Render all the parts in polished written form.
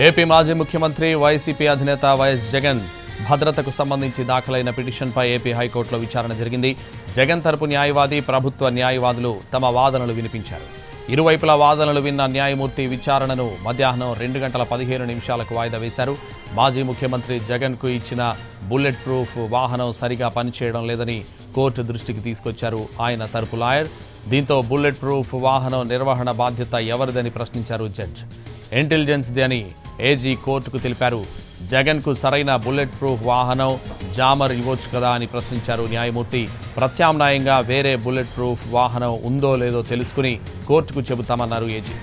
AP మాజీ ముఖ్యమంత్రి YCP అధినేత వైఎస్ జగన్ భద్రతకు సంబంధించి దాఖలైన పిటిషన్పై ఏపీ హైకోర్టులో విచారణ జరిగింది. జగన్ తరపు న్యాయవాది, ప్రభుత్వ న్యాయవాదులు తమ వాదనలు వినిపించారు. ఇరువైపుల వాదనలు విన్న న్యాయమూర్తి విచారణను మధ్యాహ్నం 2:15 వాయిదా వేశారు. మాజీ ముఖ్యమంత్రి జగన్కు ఇచ్చిన బుల్లెట్ ప్రూఫ్ వాహనం సరిగా పనిచేయడం లేదని కోర్టు దృష్టికి తీసుకొచ్చారు ఆయన తరపు లాయర్. దీంతో బుల్లెట్ ప్రూఫ్ వాహనం నిర్వహణ బాధ్యత ఎవరిదని ప్రశ్నించారు జడ్జి. ఇంటెలిజెన్స్ది అని ఏజీ కోర్టుకు తెలిపారు. జగన్కు సరైన బుల్లెట్ ప్రూఫ్ వాహనం జామర్ ఇవ్వచ్చు కదా అని ప్రశ్నించారు న్యాయమూర్తి. ప్రత్యామ్నాయంగా వేరే బుల్లెట్ ప్రూఫ్ వాహనం ఉందో లేదో తెలుసుకుని కోర్టుకు చెబుతామన్నారు ఏజీ.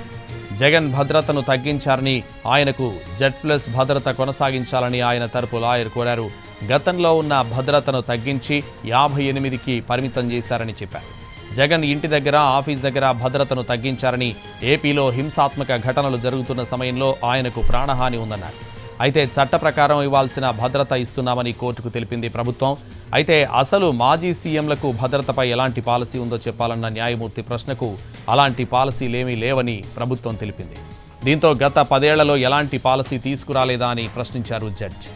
జగన్ భద్రతను తగ్గించారని, ఆయనకు జెడ్+ భద్రత కొనసాగించాలని ఆయన తరపు లాయర్ కోరారు. గతంలో ఉన్న భద్రతను తగ్గించి 58కి పరిమితం చేశారని చెప్పారు. జగన్ ఇంటి దగ్గర, ఆఫీస్ దగ్గర భద్రతను తగ్గించారని, ఏపీలో హింసాత్మక ఘటనలు జరుగుతున్న సమయంలో ఆయనకు ప్రాణహాని ఉందన్నారు. అయితే చట్ట ప్రకారం ఇవ్వాల్సిన భద్రత ఇస్తున్నామని కోర్టుకు తెలిపింది ప్రభుత్వం. అయితే అసలు మాజీ సీఎంలకు భద్రతపై ఎలాంటి పాలసీ ఉందో చెప్పాలన్న న్యాయమూర్తి ప్రశ్నకు అలాంటి పాలసీలేమీ లేవని ప్రభుత్వం తెలిపింది. దీంతో గత 10 ఏళ్లలో ఎలాంటి పాలసీ తీసుకురాలేదా అని ప్రశ్నించారు జడ్జి.